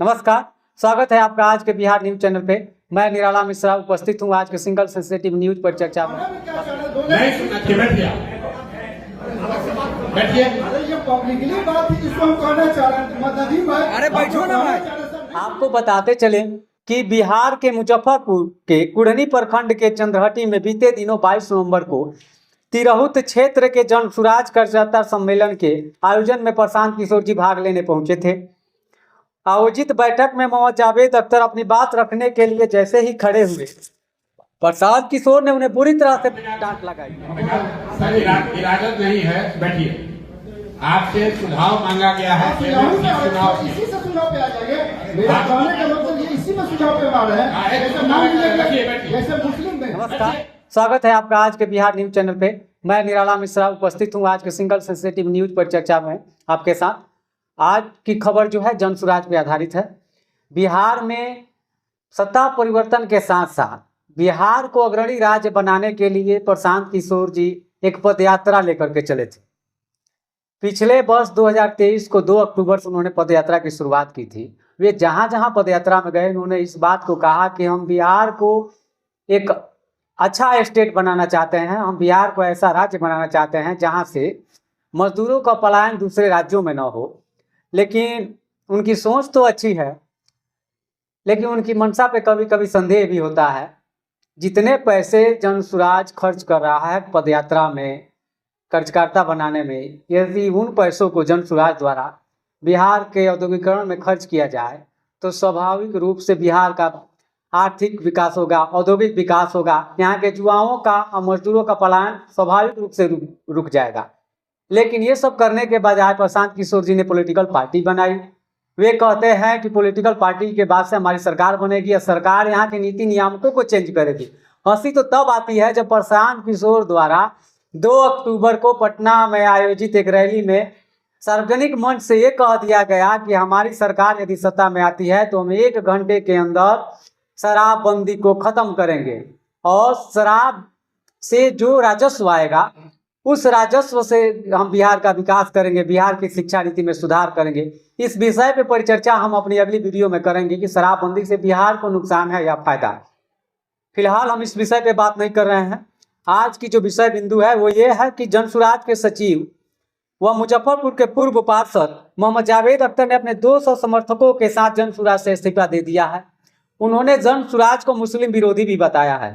नमस्कार, स्वागत है आपका आज के बिहार न्यूज चैनल पे। मैं निराला मिश्रा उपस्थित हूँ आज के सिंगल सेंसिटिव न्यूज पर चर्चा में। नहीं सुनना चाहिए, बैठिए। अरे ये पब्लिकली बात है जिसको हम कहना चाह रहे हैं मददी भाई। अरे बैठो ना भाई। आपको बताते चले कि बिहार के मुजफ्फरपुर के कुढ़नी प्रखंड के चंद्रहटी में बीते दिनों 22 नवंबर को तिरहुत क्षेत्र के जन सुराज कार्यकर्ता सम्मेलन के आयोजन में प्रशांत किशोर जी भाग लेने पहुंचे थे। आयोजित बैठक में मोहम्मद जावेद अख्तर अपनी बात रखने के लिए जैसे ही खड़े हुए, प्रशांत किशोर ने उन्हें बुरी तरह से डांट लगाई। सर इरादत नहीं है, बैठिए। आपसे सुझाव मांगा गया है, इसी से सुझाव पे आ जाइए। मेरा कहने का मतलब ये इसी में सुझाव पे आ रहे हैं। ऐसा नाम जैसे मुस्लिम में। नमस्कार, स्वागत है आपका आज के बिहार न्यूज चैनल पे। मैं निराला मिश्रा उपस्थित हूँ आज के सिंगल सेंसिटिव न्यूज पर चर्चा में आपके साथ। आज की खबर जो है जन सुराज पे आधारित है। बिहार में सत्ता परिवर्तन के साथ साथ बिहार को अग्रणी राज्य बनाने के लिए प्रशांत किशोर जी एक पदयात्रा लेकर के चले थे। पिछले वर्ष 2023 को 2 अक्टूबर से उन्होंने पदयात्रा की शुरुआत की थी। वे जहां जहां पदयात्रा में गए उन्होंने इस बात को कहा कि हम बिहार को एक अच्छा स्टेट बनाना चाहते हैं, हम बिहार को ऐसा राज्य बनाना चाहते हैं जहां से मजदूरों का पलायन दूसरे राज्यों में न हो। लेकिन उनकी सोच तो अच्छी है, लेकिन उनकी मंशा पे कभी कभी संदेह भी होता है। जितने पैसे जन सुराज खर्च कर रहा है पदयात्रा में, कार्यकर्ता बनाने में, यदि उन पैसों को जन सुराज द्वारा बिहार के औद्योगिकरण में खर्च किया जाए तो स्वाभाविक रूप से बिहार का आर्थिक विकास होगा, औद्योगिक विकास होगा, यहाँ के युवाओं का और मजदूरों का पलायन स्वाभाविक रूप से रुक जाएगा। लेकिन ये सब करने के बजाय प्रशांत किशोर जी ने पॉलिटिकल पार्टी बनाई। वे कहते हैं कि पॉलिटिकल पार्टी के बाद से हमारी सरकार बनेगी और सरकार यहाँ के नीति नियामकों को चेंज करेगी। हंसी तो तब आती है जब प्रशांत किशोर द्वारा 2 अक्टूबर को पटना में आयोजित एक रैली में सार्वजनिक मंच से ये कह दिया गया कि हमारी सरकार यदि सत्ता में आती है तो हम 1 घंटे के अंदर शराबबंदी को खत्म करेंगे और शराब से जो राजस्व आएगा उस राजस्व से हम बिहार का विकास करेंगे, बिहार की शिक्षा नीति में सुधार करेंगे। इस विषय पे परिचर्चा हम अपनी अगली वीडियो में करेंगे कि शराबबंदी से बिहार को नुकसान है या फायदा। फिलहाल हम इस विषय पे बात नहीं कर रहे हैं। आज की जो विषय बिंदु है वो ये है कि जन सुराज के सचिव व मुजफ्फरपुर के पूर्व पार्षद मोहम्मद जावेद अख्तर ने अपने 200 समर्थकों के साथ जन सुराज से इस्तीफा दे दिया है। उन्होंने जन सुराज को मुस्लिम विरोधी भी बताया है।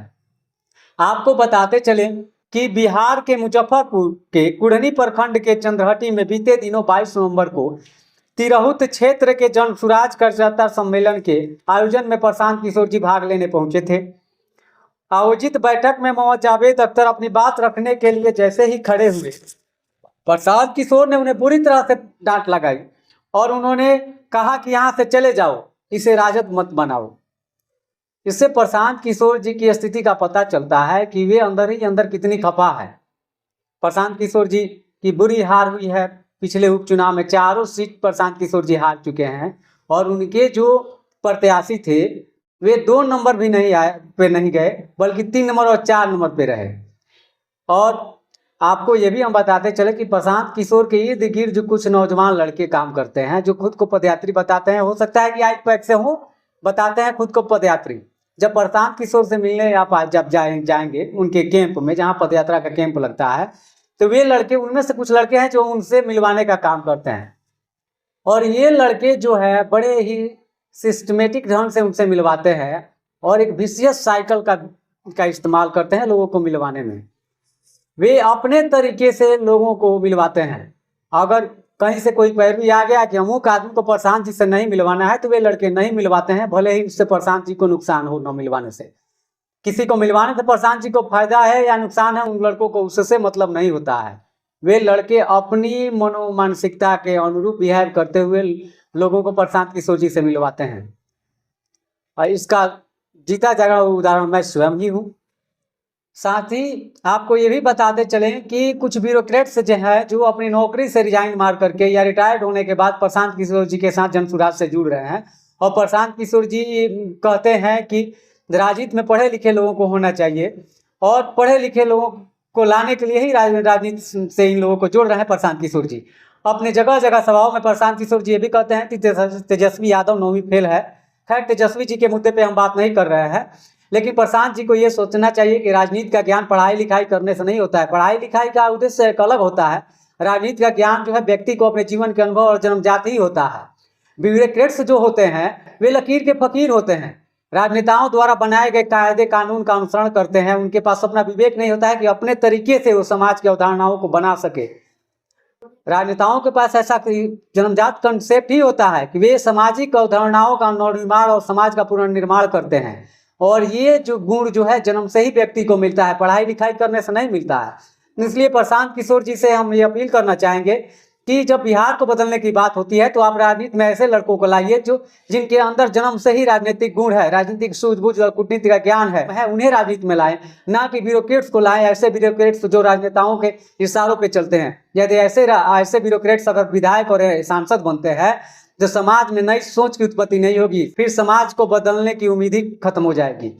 आपको बताते चले कि बिहार के मुजफ्फरपुर के कुढ़नी प्रखंड के चंद्रहटी में बीते दिनों 22 नवंबर को तिरहुत क्षेत्र के जन सुराज कार्यकर्ता सम्मेलन के आयोजन में प्रशांत किशोर जी भाग लेने पहुंचे थे। आयोजित बैठक में मोहम्मद जावेद अख्तर अपनी बात रखने के लिए जैसे ही खड़े हुए, प्रशांत किशोर ने उन्हें बुरी तरह से डांट लगाई और उन्होंने कहा कि यहाँ से चले जाओ, इसे राजद मत बनाओ। इससे प्रशांत किशोर जी की स्थिति का पता चलता है कि वे अंदर ही अंदर कितनी खफा है। प्रशांत किशोर जी की बुरी हार हुई है। पिछले उपचुनाव में 4 सीट प्रशांत किशोर जी हार चुके हैं और उनके जो प्रत्याशी थे वे 2 नंबर भी नहीं गए, बल्कि 3 नंबर और 4 नंबर पे रहे। और आपको ये भी हम बताते चले कि प्रशांत किशोर के इर्द गिर्द जो कुछ नौजवान लड़के काम करते हैं, जो खुद को पदयात्री बताते हैं, हो सकता है कि आज पैक से हो, बताते हैं खुद को पदयात्री। जब प्रशांत किशोर से मिलने आप जब जाएंगे उनके कैंप में, जहाँ पदयात्रा का कैंप लगता है, तो वे लड़के, उनमें से कुछ लड़के हैं जो उनसे मिलवाने का काम करते हैं। और ये लड़के जो है बड़े ही सिस्टमेटिक ढंग से उनसे मिलवाते हैं और एक विशियस साइकिल का इस्तेमाल करते हैं लोगों को मिलवाने में। वे अपने तरीके से लोगों को मिलवाते हैं। अगर कहीं से कोई पैरवी आ गया कि अमुक आदमी को प्रशांत जी से नहीं मिलवाना है तो वे लड़के नहीं मिलवाते हैं, भले ही उससे प्रशांत जी को नुकसान हो न मिलवाने से। किसी को मिलवाने से प्रशांत जी को फायदा है या नुकसान है, उन लड़कों को उससे मतलब नहीं होता है। वे लड़के अपनी मनोमानसिकता के अनुरूप बिहेव करते हुए लोगों को प्रशांत किशोर जी से मिलवाते हैं। और इसका जीता जागरण उदाहरण मैं स्वयं ही हूँ। साथ ही आपको ये भी बताते चलें कि कुछ ब्यूरोक्रेट्स जो है जो अपनी नौकरी से रिजाइन मार करके या रिटायर्ड होने के बाद प्रशांत किशोर जी के साथ जन सुराज से जुड़ रहे हैं। और प्रशांत किशोर जी कहते हैं कि राजनीति में पढ़े लिखे लोगों को होना चाहिए और पढ़े लिखे लोगों को लाने के लिए ही राजनीति से इन लोगों को जोड़ रहे हैं प्रशांत किशोर जी। अपने जगह जगह सभाओं में प्रशांत किशोर जी ये भी कहते हैं कि तेजस्वी यादव 9वीं फेल है। खैर, तेजस्वी जी के मुद्दे पे हम बात नहीं कर रहे हैं, लेकिन प्रशांत जी को ये सोचना चाहिए कि राजनीति का ज्ञान पढ़ाई लिखाई करने से नहीं होता है। पढ़ाई लिखाई का उद्देश्य एक अलग होता है। राजनीति का ज्ञान जो है व्यक्ति को अपने जीवन के अनुभव और जन्मजात ही होता है। ब्यूरोक्रेट्स जो होते हैं वे लकीर के फकीर होते हैं। राजनेताओं द्वारा बनाए गए कायदे कानून का अनुसरण करते हैं। उनके पास अपना विवेक नहीं होता है कि अपने तरीके से वो समाज की अवधारणाओं को बना सके। राजनेताओं के पास ऐसा जन्मजात कंसेप्ट ही होता है कि वे सामाजिक अवधारणाओं का नवनिर्माण और समाज का पुनर्निर्माण करते हैं। और ये जो गुण जो है जन्म से ही व्यक्ति को मिलता है, पढ़ाई लिखाई करने से नहीं मिलता है। इसलिए प्रशांत किशोर जी से हम ये अपील करना चाहेंगे कि जब बिहार को बदलने की बात होती है तो आप राजनीति में ऐसे लड़कों को लाइए जो जिनके अंदर जन्म से ही राजनीतिक गुण है, राजनीतिक सूझबूझ और कूटनीति का ज्ञान है उन्हें राजनीति में लाएं, ना कि ब्यूरोक्रेट्स को लाएं। ऐसे ब्यूरोक्रेट्स जो राजनेताओं के इशारों पे चलते हैं। यदि ऐसे ब्यूरोक्रेट्स अगर विधायक और सांसद बनते हैं तो समाज में नई सोच की उत्पत्ति नहीं होगी, फिर समाज को बदलने की उम्मीद ही खत्म हो जाएगी।